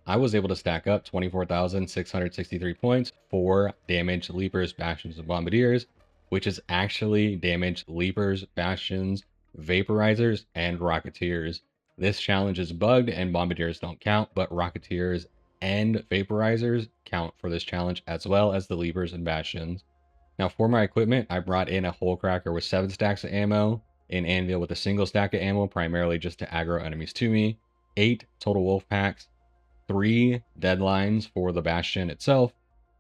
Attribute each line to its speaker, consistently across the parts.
Speaker 1: I was able to stack up 24,663 points for damaged Leapers, Bastions, and Bombardiers, which is actually damaged Leapers, Bastions, Vaporizers, and Rocketeers. This challenge is bugged and Bombardiers don't count, but Rocketeers and Vaporizers count for this challenge as well as the Leapers and Bastions. Now for my equipment, I brought in a hole cracker with 7 stacks of ammo, an anvil with a single stack of ammo, primarily just to aggro enemies to me, 8 total wolf packs, 3 deadlines for the Bastion itself,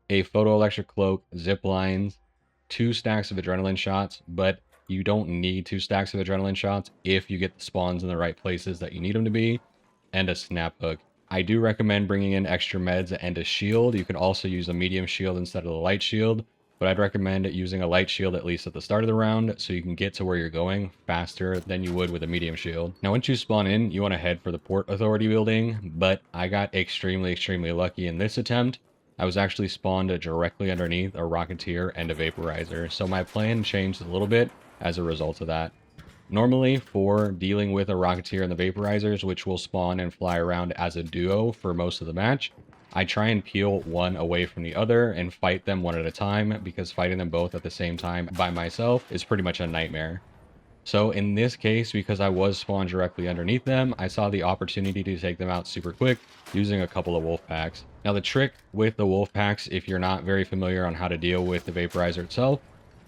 Speaker 1: a photoelectric cloak, zip lines, 2 stacks of adrenaline shots, but you don't need 2 stacks of adrenaline shots if you get the spawns in the right places that you need them to be, and a snap hook. I do recommend bringing in extra meds and a shield. You can also use a medium shield instead of the light shield, but I'd recommend using a light shield at least at the start of the round so you can get to where you're going faster than you would with a medium shield. Now, once you spawn in, you want to head for the Port Authority building, but I got extremely lucky in this attempt. I was actually spawned directly underneath a Rocketeer and a Vaporizer, so my plan changed a little bit as a result of that. Normally, for dealing with a Rocketeer and the Vaporizers, which will spawn and fly around as a duo for most of the match, I try and peel one away from the other and fight them one at a time, because fighting them both at the same time by myself is pretty much a nightmare. So in this case, because I was spawned directly underneath them, I saw the opportunity to take them out super quick using a couple of Wolfpacks. Now the trick with the Wolfpacks, if you're not very familiar on how to deal with the Vaporizer itself,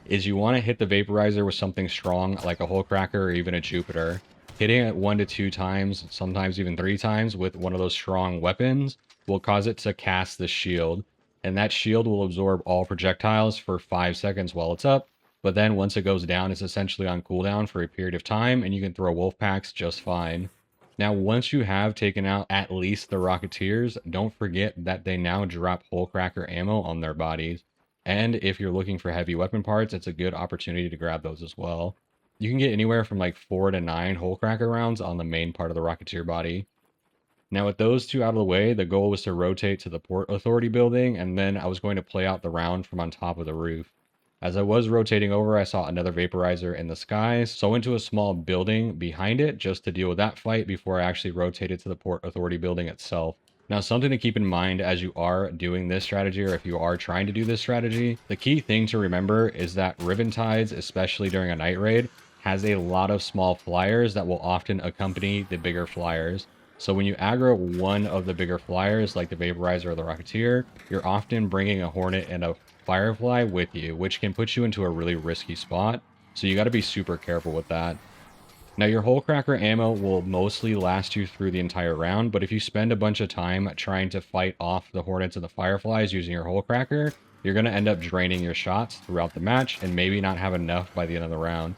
Speaker 1: is you want to hit the Vaporizer with something strong like a Hole Cracker or even a Jupiter. Hitting it 1 to 2 times, sometimes even 3 times with one of those strong weapons will cause it to cast the shield. And that shield will absorb all projectiles for 5 seconds while it's up. But then once it goes down, it's essentially on cooldown for a period of time, and you can throw Wolfpacks just fine. Now, once you have taken out at least the Rocketeers, don't forget that they now drop Hole Cracker ammo on their bodies. And if you're looking for heavy weapon parts, it's a good opportunity to grab those as well. You can get anywhere from like 4 to 9 Hole Cracker rounds on the main part of the Rocketeer body. Now with those two out of the way, the goal was to rotate to the Port Authority building, and then I was going to play out the round from on top of the roof. As I was rotating over, I saw another Vaporizer in the sky, so I went to a small building behind it just to deal with that fight before I actually rotated to the Port Authority building itself. Now, something to keep in mind as you are doing this strategy, or if you are trying to do this strategy, the key thing to remember is that Riven Tides, especially during a night raid, has a lot of small flyers that will often accompany the bigger flyers. So when you aggro one of the bigger flyers, like the Vaporizer or the Rocketeer, you're often bringing a Hornet and a Firefly with you, which can put you into a really risky spot. So you got to be super careful with that. Now, your Hole Cracker ammo will mostly last you through the entire round, but if you spend a bunch of time trying to fight off the Hornets and the Fireflies using your Hole Cracker, you're going to end up draining your shots throughout the match and maybe not have enough by the end of the round.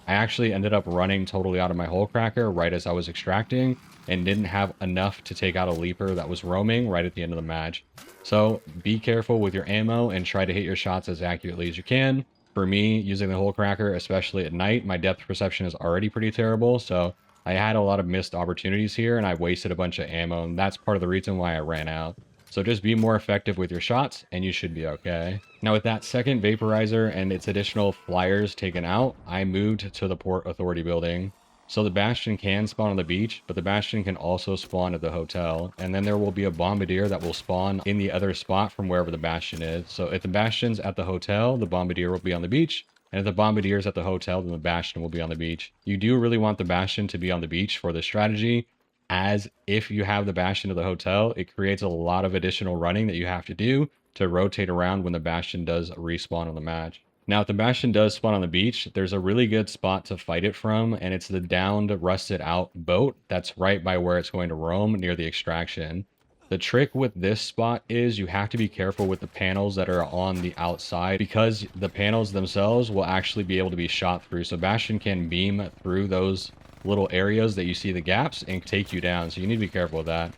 Speaker 1: I actually ended up running totally out of my Hole Cracker right as I was extracting and didn't have enough to take out a Leaper that was roaming right at the end of the match. So be careful with your ammo and try to hit your shots as accurately as you can. For me, using the Hole Cracker, especially at night, my depth perception is already pretty terrible, so I had a lot of missed opportunities here and I wasted a bunch of ammo, and that's part of the reason why I ran out. So just be more effective with your shots and you should be okay. Now with that second Vaporizer and its additional flyers taken out, I moved to the Port Authority building. So the Bastion can spawn on the beach, but the Bastion can also spawn at the hotel. And then there will be a Bombardier that will spawn in the other spot from wherever the Bastion is. So if the Bastion's at the hotel, the Bombardier will be on the beach. And if the Bombardier's at the hotel, then the Bastion will be on the beach. You do really want the Bastion to be on the beach for this strategy, as if you have the Bastion to the hotel, it creates a lot of additional running that you have to do to rotate around when the Bastion does respawn on the match. Now, if the Bastion does spawn on the beach, there's a really good spot to fight it from, and it's the downed, rusted out boat that's right by where it's going to roam near the extraction. The trick with this spot is you have to be careful with the panels that are on the outside, because the panels themselves will actually be able to be shot through. So Bastion can beam through those little areas that you see the gaps and take you down. So you need to be careful with that.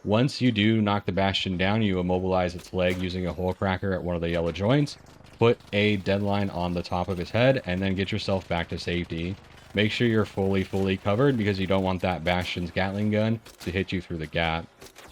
Speaker 1: Once you do knock the Bastion down, you immobilize its leg using a Hole Cracker at one of the yellow joints. Put a deadline on the top of his head and then get yourself back to safety. Make sure you're fully covered because you don't want that Bastion's Gatling gun to hit you through the gap.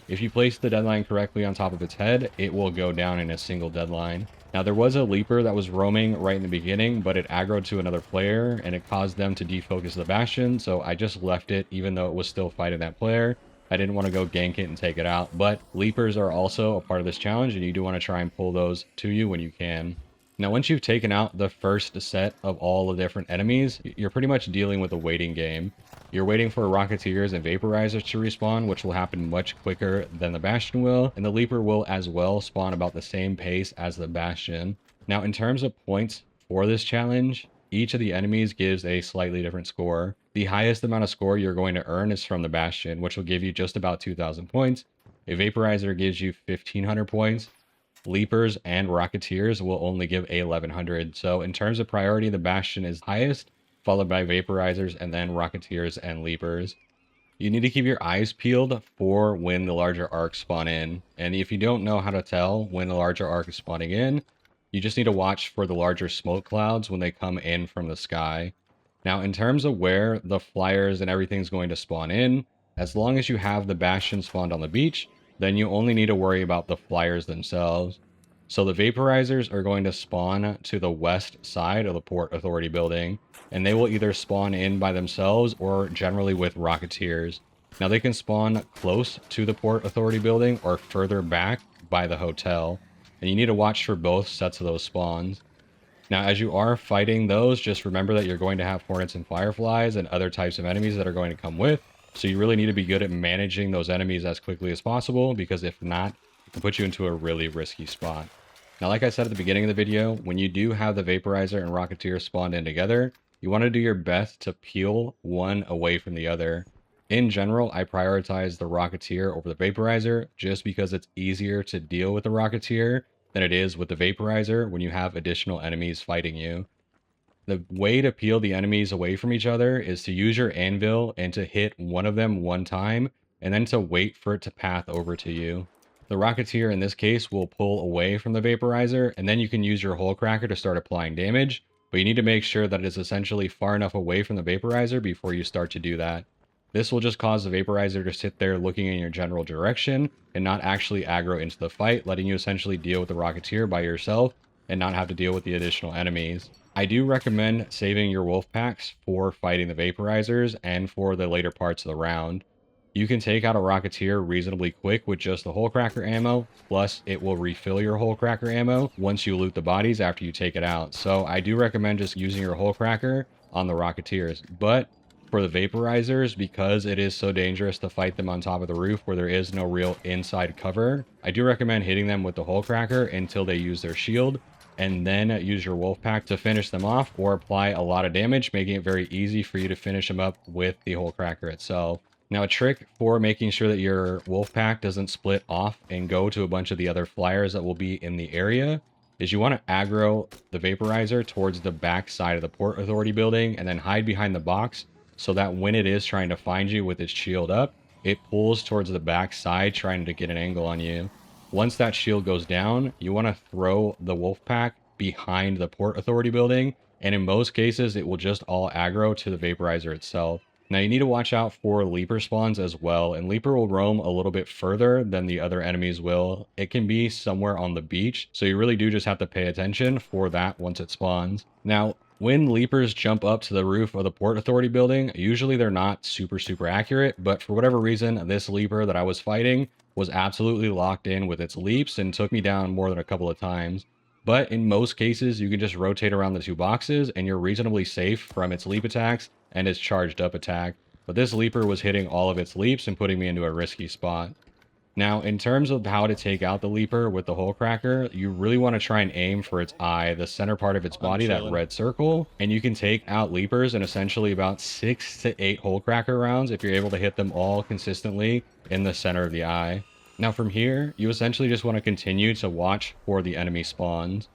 Speaker 1: If you place the deadline correctly on top of its head, it will go down in a single deadline. Now, there was a Leaper that was roaming right in the beginning, but it aggroed to another player and it caused them to defocus the Bastion, so I just left it even though it was still fighting that player. I didn't want to go gank it and take it out, but leapers are also a part of this challenge, and you do want to try and pull those to you when you can. Now, once you've taken out the first set of all the different enemies, you're pretty much dealing with a waiting game. You're waiting for Rocketeers and Vaporizers to respawn, which will happen much quicker than the Bastion will, and the Leaper will as well spawn about the same pace as the Bastion. Now, in terms of points for this challenge, each of the enemies gives a slightly different score. The highest amount of score you're going to earn is from the Bastion, which will give you just about 2,000 points. A Vaporizer gives you 1,500 points. Leapers and Rocketeers will only give a 1,100. So in terms of priority, the Bastion is highest, followed by Vaporizers, and then Rocketeers and Leapers. You need to keep your eyes peeled for when the larger arcs spawn in. And if you don't know how to tell when the larger arc is spawning in, you just need to watch for the larger smoke clouds when they come in from the sky. Now, in terms of where the flyers and everything's going to spawn in, as long as you have the Bastion spawned on the beach, then you only need to worry about the flyers themselves. So the Vaporizers are going to spawn to the west side of the Port Authority building, and they will either spawn in by themselves or generally with Rocketeers. Now, they can spawn close to the Port Authority building or further back by the hotel, and you need to watch for both sets of those spawns. Now, as you are fighting those, just remember that you're going to have Hornets and Fireflies and other types of enemies that are going to come with, so you really need to be good at managing those enemies as quickly as possible, because if not, it can put you into a really risky spot. Now, like I said at the beginning of the video, when you do have the Vaporizer and Rocketeer spawned in together, you want to do your best to peel one away from the other. In general, I prioritize the Rocketeer over the Vaporizer just because it's easier to deal with the Rocketeer than it is with the Vaporizer when you have additional enemies fighting you. The way to peel the enemies away from each other is to use your anvil and to hit one of them one time, and then to wait for it to path over to you. The Rocketeer in this case will pull away from the Vaporizer, and then you can use your Hole Cracker to start applying damage, but you need to make sure that it is essentially far enough away from the Vaporizer before you start to do that. This will just cause the Vaporizer to sit there looking in your general direction and not actually aggro into the fight, letting you essentially deal with the Rocketeer by yourself and not have to deal with the additional enemies. I do recommend saving your Wolfpacks for fighting the Vaporizers and for the later parts of the round. You can take out a Rocketeer reasonably quick with just the Hole Cracker ammo, plus it will refill your Hole Cracker ammo once you loot the bodies after you take it out. So I do recommend just using your Hole Cracker on the Rocketeers. But for the Vaporizers, because it is so dangerous to fight them on top of the roof where there is no real inside cover, I do recommend hitting them with the Hole Cracker until they use their shield, and then use your Wolfpack to finish them off or apply a lot of damage, making it very easy for you to finish them up with the Hole Cracker itself. Now, a trick for making sure that your Wolfpack doesn't split off and go to a bunch of the other flyers that will be in the area is you want to aggro the Vaporizer towards the back side of the Port Authority building and then hide behind the box so that when it is trying to find you with its shield up, it pulls towards the back side trying to get an angle on you. Once that shield goes down, you want to throw the Wolfpack behind the Port Authority building, and in most cases, it will just all aggro to the Vaporizer itself. Now, you need to watch out for Leaper spawns as well, and Leaper will roam a little bit further than the other enemies will. It can be somewhere on the beach, so you really do just have to pay attention for that once it spawns. Now, when Leapers jump up to the roof of the Port Authority building, usually they're not super accurate, but for whatever reason, this Leaper that I was fighting was absolutely locked in with its leaps and took me down more than a couple of times. But in most cases, you can just rotate around the two boxes and you're reasonably safe from its leap attacks and its charged up attack. But this Leaper was hitting all of its leaps and putting me into a risky spot. Now, in terms of how to take out the Leaper with the Hole Cracker, you really want to try and aim for its eye, the center part of its body, that red circle, and you can take out Leapers in essentially about 6 to 8 Hole Cracker rounds if you're able to hit them all consistently in the center of the eye. Now from here, you essentially just want to continue to watch for the enemy spawns.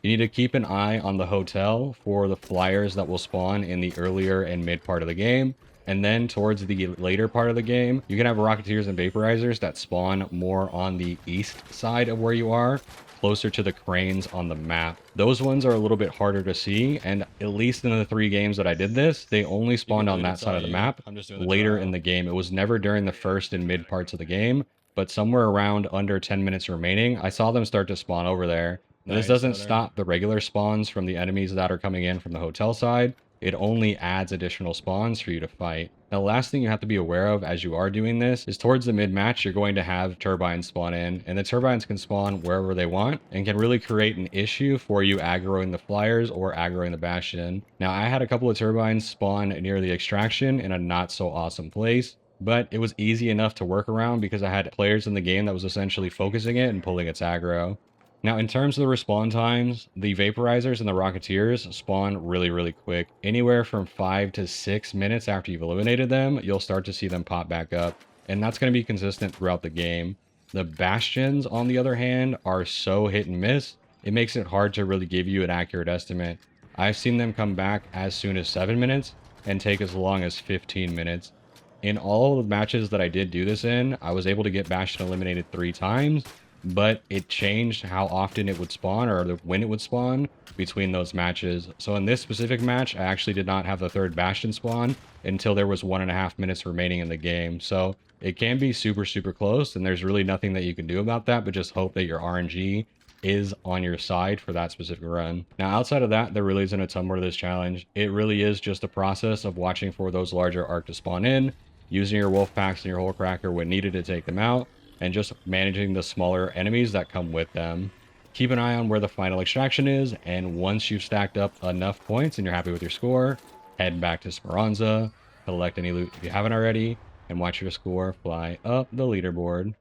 Speaker 1: You need to keep an eye on the hotel for the flyers that will spawn in the earlier and mid part of the game. And then towards the later part of the game, you can have Rocketeers and Vaporizers that spawn more on the east side of where you are, closer to the cranes on the map. Those ones are a little bit harder to see, and at least in the 3 games that I did this, they only spawned on that side of the map later in the game. It was never during the first and mid parts of the game, but somewhere around under 10 minutes remaining, I saw them start to spawn over there. And this doesn't stop the regular spawns from the enemies that are coming in from the hotel side, it only adds additional spawns for you to fight. Now, the last thing you have to be aware of as you are doing this is towards the mid-match, you're going to have turbines spawn in, and the turbines can spawn wherever they want and can really create an issue for you aggroing the flyers or aggroing the bastion. Now, I had a couple of turbines spawn near the extraction in a not so awesome place, but it was easy enough to work around because I had players in the game that was essentially focusing it and pulling its aggro. Now, in terms of the respawn times, the Vaporizers and the Rocketeers spawn really, really quick. Anywhere from 5 to 6 minutes after you've eliminated them, you'll start to see them pop back up. And that's going to be consistent throughout the game. The Bastions, on the other hand, are so hit and miss, it makes it hard to really give you an accurate estimate. I've seen them come back as soon as 7 minutes and take as long as 15 minutes. In all of the matches that I did do this in, I was able to get Bastion eliminated 3 times, but it changed how often it would spawn or when it would spawn between those matches. So in this specific match, I actually did not have the third Bastion spawn until there was 1.5 minutes remaining in the game. So it can be super, super close, and there's really nothing that you can do about that, but just hope that your RNG is on your side for that specific run. Now, outside of that, there really isn't a ton more to this challenge. It really is just a process of watching for those larger arc to spawn in, using your Wolfpacks and your Hole Cracker when needed to take them out, and just managing the smaller enemies that come with them. Keep an eye on where the final extraction is, and once you've stacked up enough points and you're happy with your score, head back to Speranza, collect any loot if you haven't already, and watch your score fly up the leaderboard.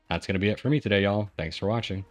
Speaker 1: That's going to be it for me today, y'all. Thanks for watching.